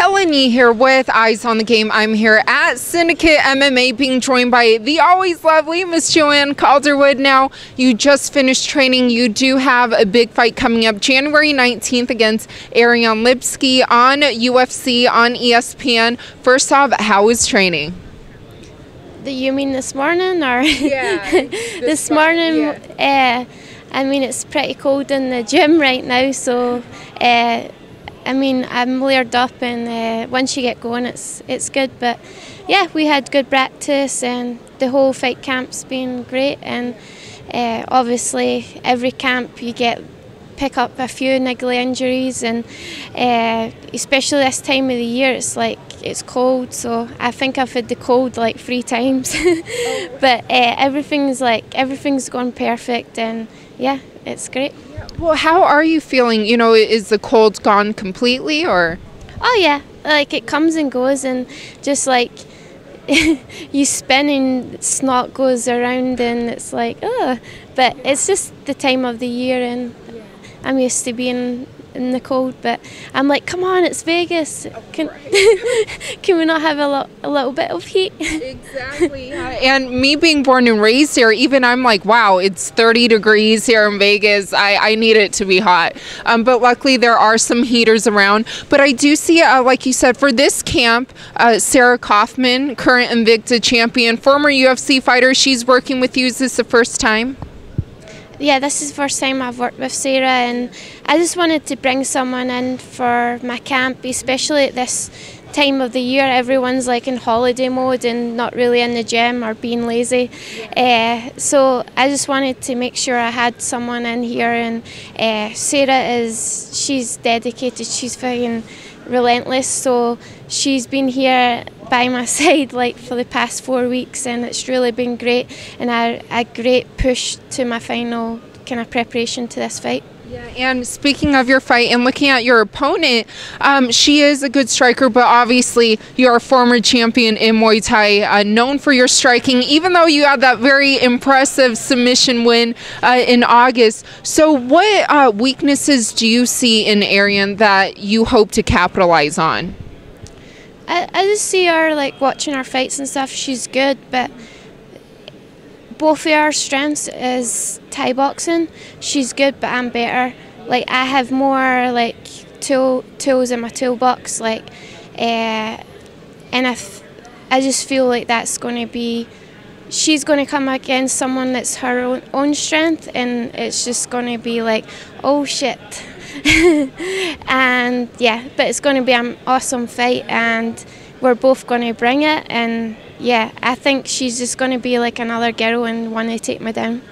Helen Yee here with Eyes on the Game. I'm here at Syndicate MMA being joined by the always lovely Miss Joanne Calderwood. Now, you just finished training. You do have a big fight coming up January 19th against Ariane Lipski on UFC on ESPN. First off, how was training? You mean this morning or? Yeah. this morning, yeah. I mean, it's pretty cold in the gym right now, so I mean, I'm layered up, and once you get going, it's good. But yeah, we had good practice, and the whole fight camp's been great. And obviously, every camp you pick up a few niggly injuries, and especially this time of the year, it's cold. So I think I've had the cold like 3 times, but everything's gone perfect, and yeah, it's great. Well, how are you feeling? You know, is the cold gone completely, or? Oh yeah, like it comes and goes, and just like you spin and snot goes around, and it's like, oh, but it's just the time of the year, and I'm used to being in the cold, but I'm like, come on, it's Vegas. Can we not have a little bit of heat? Exactly. And me being born and raised here, even I'm like, wow, it's 30 degrees here in Vegas. I need it to be hot. But luckily there are some heaters around. But I do see, like you said, for this camp, Sarah Kaufman, current Invicta champion, former UFC fighter, she's working with you. Is this the first time? Yeah, this is the first time I've worked with Sarah, and I just wanted to bring someone in for my camp, especially at this time of the year. Everyone's like in holiday mode and not really in the gym or being lazy. So I just wanted to make sure I had someone in here, and Sarah she's dedicated, she's fucking relentless, so she's been here by my side like for the past 4 weeks, and it's really been great, and a great push to my final kind of preparation to this fight. Yeah, and speaking of your fight and looking at your opponent, she is a good striker, but obviously you're a former champion in Muay Thai, known for your striking, even though you had that very impressive submission win in August. So what weaknesses do you see in Ariane that you hope to capitalize on? I just see her, like, watching her fights and stuff, she's good, but both of our strengths is Thai boxing. She's good, but I'm better. Like, I have more like tools in my toolbox, like, and I just feel like that's going to be, she's going to come against someone that's her own strength, and it's just going to be like, oh shit. And yeah, but it's going to be an awesome fight, and we're both going to bring it, and yeah, I think she's just going to be like another girl and want to take me down.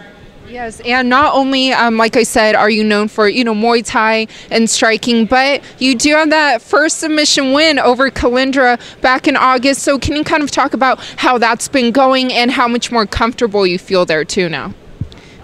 Yes, and not only, like I said, are you known for, you know, Muay Thai and striking, but you do have that first submission win over Calvillo back in August. So can you kind of talk about how that's been going and how much more comfortable you feel there too now?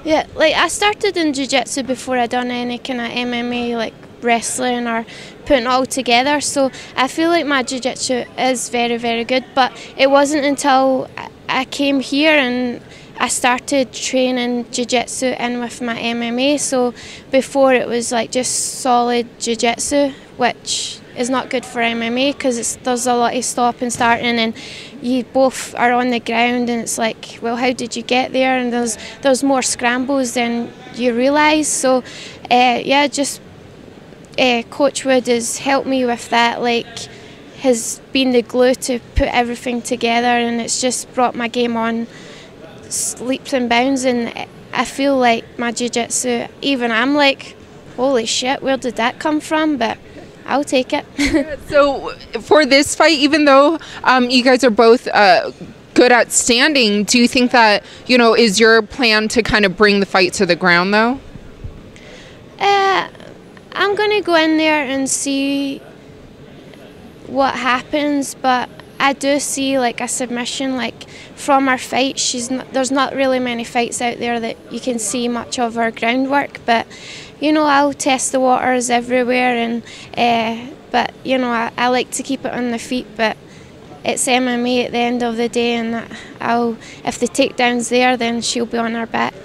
Yeah, like I started in jiu-jitsu before I done any kind of MMA, like wrestling or putting it all together. So I feel like my jiu-jitsu is very, very good. But it wasn't until I came here and I started training jiu-jitsu in with my MMA. So before it was like just solid jiu-jitsu, which is not good for MMA because there's a lot of stop and starting, and you both are on the ground, and it's like, well, how did you get there? And there's more scrambles than you realise. So yeah, just Coach Wood has helped me with that, like, has been the glue to put everything together, and it's just brought my game on leaps and bounds, and I feel like my jiu-jitsu, even I'm like, holy shit, where did that come from? But I'll take it. So for this fight, even though you guys are both good at standing, do you think that, you know, is your plan to kind of bring the fight to the ground though? I'm going to go in there and see what happens, but I do see like a submission, like from our fight. There's not really many fights out there that you can see much of her groundwork, but you know, I'll test the waters everywhere, and but you know, I like to keep it on the feet, but it's MMA at the end of the day, and if the takedown's there, then she'll be on her back.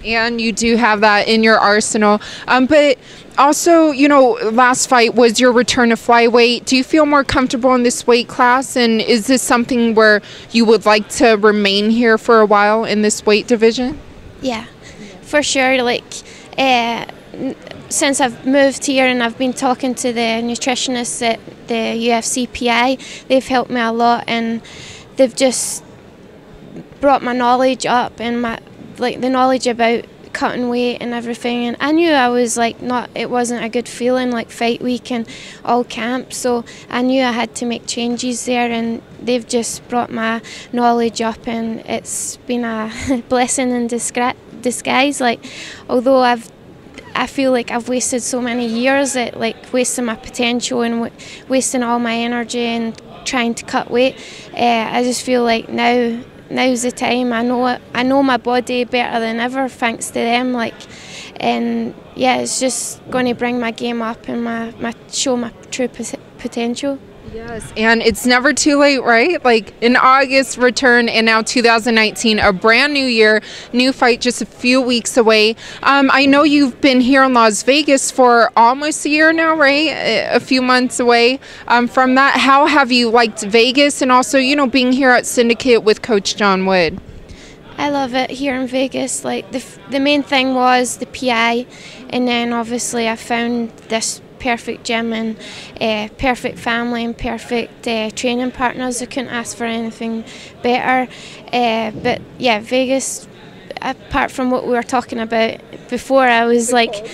And you do have that in your arsenal. But also, you know, last fight was your return to flyweight. Do you feel more comfortable in this weight class? And is this something where you would like to remain here for a while in this weight division? Yeah, for sure. Like, since I've moved here and I've been talking to the nutritionists at the UFC PI, they've helped me a lot, and they've just brought my knowledge up and the knowledge about cutting weight and everything. And I knew I was like it wasn't a good feeling like fight week and all camp, so I knew I had to make changes there, and they've just brought my knowledge up, and it's been a blessing in disguise. Like, although I feel like I've wasted so many years at like wasting my potential and wasting all my energy and trying to cut weight, I just feel like now's the time. I know my body better than ever thanks to them. Like, and yeah, it's just going to bring my game up and show my true potential. Yes, and it's never too late, right? Like in August, return, and now 2019, a brand new year, new fight just a few weeks away. I know you've been here in Las Vegas for almost a year now, right? A few months away from that. How have you liked Vegas, and also, you know, being here at Syndicate with Coach John Wood? I love it here in Vegas. Like the main thing was the PI, and then obviously I found this perfect gym and perfect family and perfect training partners. I couldn't ask for anything better. But yeah, Vegas, apart from what we were talking about before, I was like,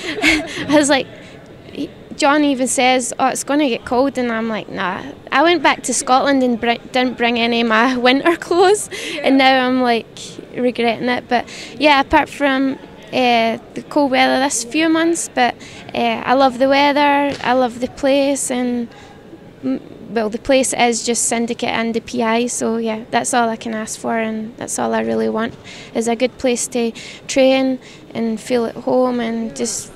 John even says, oh, it's going to get cold, and I'm like, nah. I went back to Scotland and didn't bring any of my winter clothes, and now I'm like regretting it. But yeah, apart from the cold weather this few months, but I love the weather, I love the place, and well, the place is just Syndicate and the PI, so yeah, that's all I can ask for, and that's all I really want, is a good place to train and feel at home and just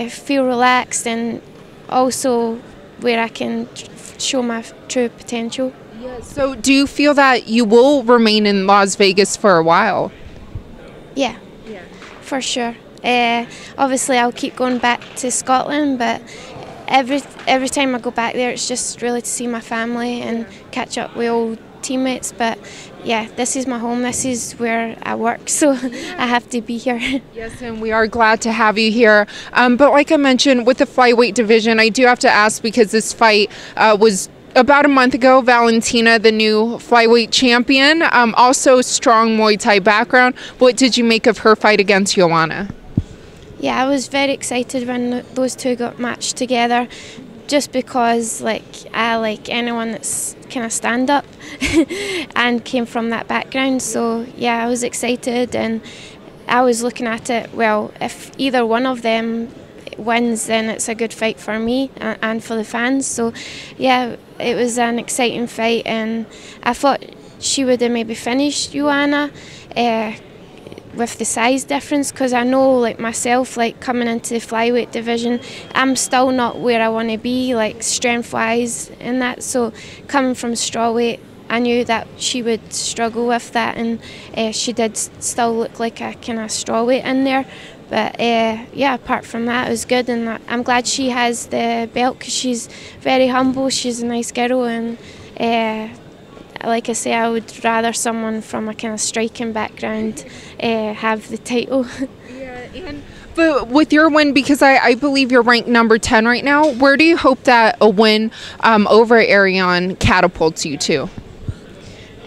feel relaxed, and also where I can show my true potential. Yeah. So do you feel that you will remain in Las Vegas for a while? Yeah. For sure. Obviously, I'll keep going back to Scotland, but every time I go back there, it's just really to see my family and catch up with old teammates. But yeah, this is my home. This is where I work, so I have to be here. Yes, and we are glad to have you here. But like I mentioned, with the flyweight division, I do have to ask, because this fight was about a month ago. Valentina, the new flyweight champion, also strong Muay Thai background. What did you make of her fight against Joanna? Yeah, I was very excited when those two got matched together, just because like I like anyone that's kind of stand up and came from that background. So yeah, I was excited, and I was looking at it, well, if either one of them wins, then it's a good fight for me and for the fans. So yeah, it was an exciting fight, and I thought she would have maybe finished Joanna with the size difference, because I know, like myself, like coming into the flyweight division, I'm still not where I want to be, like strength wise and that. So coming from strawweight, I knew that she would struggle with that, and she did still look like a kind of strawweight in there. But yeah, apart from that, it was good, and I'm glad she has the belt, because she's very humble, she's a nice girl, and like I say, I would rather someone from a kind of striking background have the title. Yeah, but with your win, because I believe you're ranked number 10 right now, where do you hope that a win over Ariane catapults you to?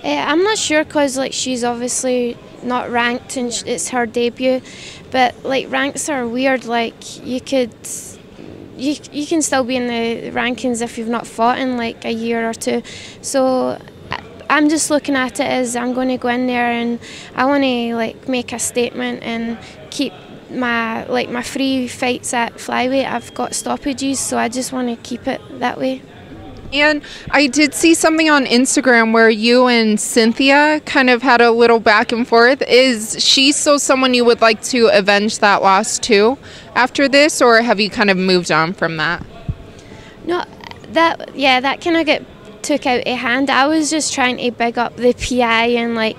I'm not sure, because like she's obviously not ranked and it's her debut, but like ranks are weird. Like you can still be in the rankings if you've not fought in like a year or two. So I'm just looking at it as I'm going to go in there and I want to like make a statement and keep my 3 fights at flyweight. I've got stoppages, so I just want to keep it that way. And I did see something on Instagram where you and Cynthia kind of had a little back and forth. Is she still someone you would like to avenge that loss to after this, or have you kind of moved on from that? No, that kind of took out of hand. I was just trying to big up the PI and like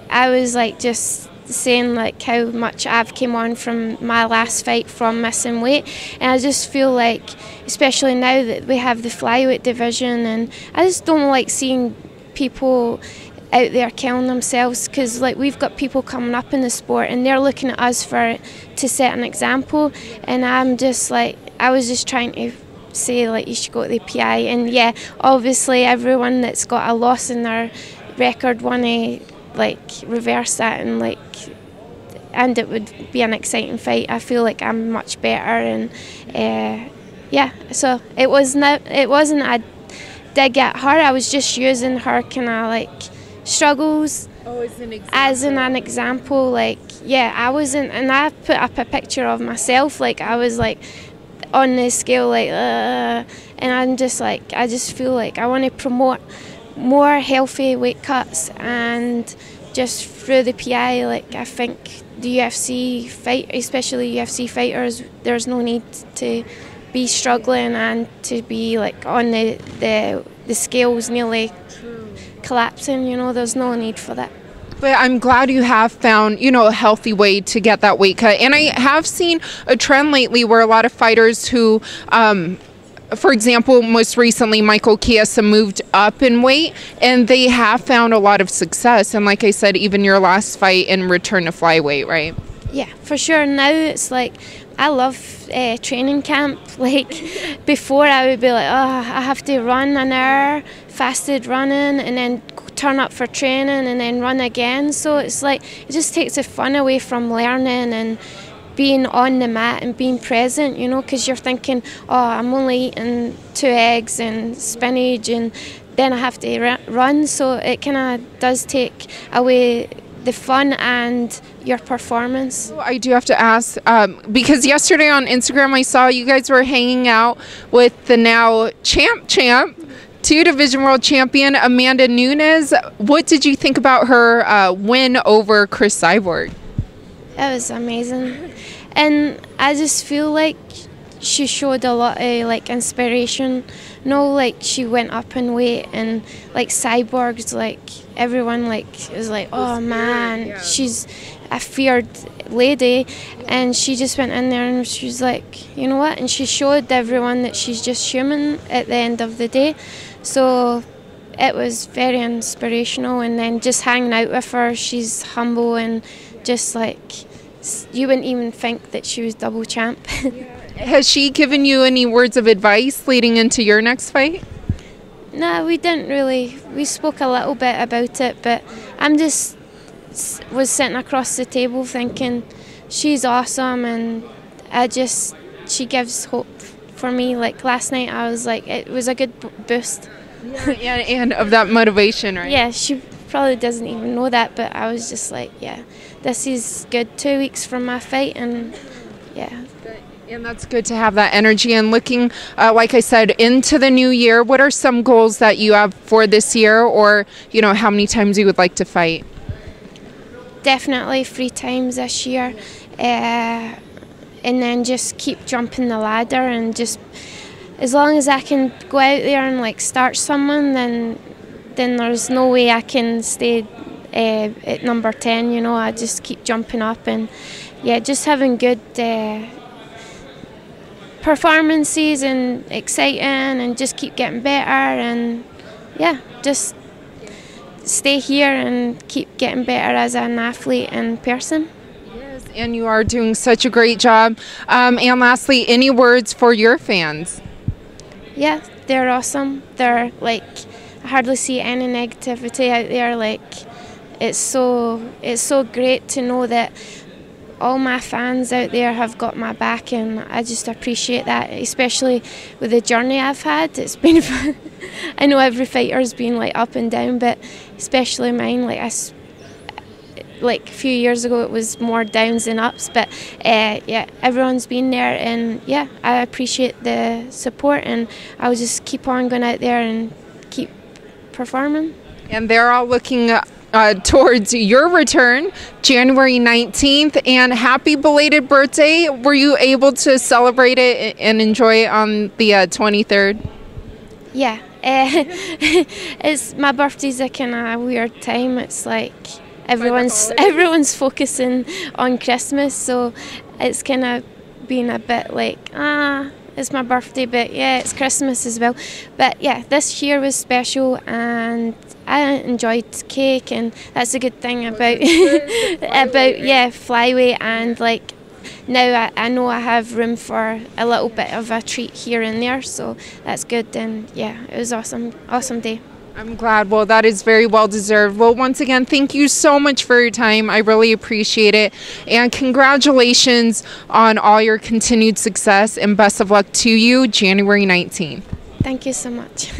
I was like just saying like how much I've came on from my last fight from missing weight, and I just feel like, especially now that we have the flyweight division, and I just don't like seeing people out there killing themselves, because like we've got people coming up in the sport and they're looking at us to set an example, and I'm just like, I was just trying to say like you should go to the PI, and yeah, obviously everyone that's got a loss in their record want to like reverse that, and it would be an exciting fight. I feel like I'm much better, and yeah, so it wasn't a dig at her. I was just using her kind of like struggles as an example. Like, yeah, I wasn't, and I put up a picture of myself, like I was like on the scale, like and I'm just like, I just feel like I want to promote more healthy weight cuts, and just through the PI, like I think the UFC fight, especially UFC fighters, there's no need to be struggling and to be like on the scales nearly collapsing, you know, there's no need for that. But I'm glad you have found, you know, a healthy way to get that weight cut. And I have seen a trend lately where a lot of fighters who, for example, most recently, Michael Chiesa moved up in weight, and they have found a lot of success. And like I said, even your last fight in return to flyweight, right? Yeah, for sure. Now it's like, I love training camp. Like before, I would be like, oh, I have to run an hour, fasted running, and then turn up for training and then run again. So it's like, it just takes the fun away from learning and being on the mat and being present, you know, because you're thinking, oh, I'm only eating 2 eggs and spinach, and then I have to run. So it kind of does take away the fun and your performance. I do have to ask, because yesterday on Instagram I saw you guys were hanging out with the now champ, 2-division world champion Amanda Nunes. What did you think about her win over Chris Cyborg? It was amazing, and I just feel like she showed a lot of like inspiration. No, like she went up in weight, and like Cyborg's, like everyone like was like, oh man, she's a feared lady, and she just went in there and she was like, you know what, and she showed everyone that she's just human at the end of the day. So it was very inspirational, and then just hanging out with her, she's humble, and just like, you wouldn't even think that she was double champ. Has she given you any words of advice leading into your next fight? No, we didn't really. We spoke a little bit about it, but I'm just was sitting across the table thinking she's awesome, and she gives hope for me. Like last night, I was like, it was a good boost. Yeah, and of that motivation, right? Yeah, she probably doesn't even know that, but I was just like, yeah, this is good. 2 weeks from my fight, and yeah. And that's good to have that energy. And looking, like I said, into the new year, what are some goals that you have for this year, or, you know, how many times you would like to fight? Definitely 3 times this year. And then just keep jumping the ladder, and just as long as I can go out there and like start someone, then there's no way I can stay at number 10, you know. I just keep jumping up, and yeah, just having good performances and exciting, and just keep getting better, and yeah, just stay here and keep getting better as an athlete and person. Yes, and you are doing such a great job. And lastly, any words for your fans? Yeah, they're awesome. They're like, I hardly see any negativity out there. Like, it's so great to know that all my fans out there have got my back, and I just appreciate that, especially with the journey I've had. It's been fun. I know every fighter's been like up and down, but especially mine, like like a few years ago it was more downs than ups, but yeah, everyone's been there, and yeah, I appreciate the support, and I'll just keep on going out there and keep performing. And they're all looking towards your return, January 19th, and happy belated birthday. Were you able to celebrate it and enjoy it on the 23rd? Yeah, it's my birthday's a kind of weird time. It's like everyone's focusing on Christmas, so it's kind of been a bit like, it's my birthday, but yeah, it's Christmas as well. But yeah, this year was special, and I enjoyed cake, and that's a good thing about flyweight, and like now I know I have room for a little bit of a treat here and there, so that's good. And yeah, it was awesome day. I'm glad. Well, that is very well deserved. Well, once again, thank you so much for your time. I really appreciate it. And congratulations on all your continued success, and best of luck to you January 19th. Thank you so much.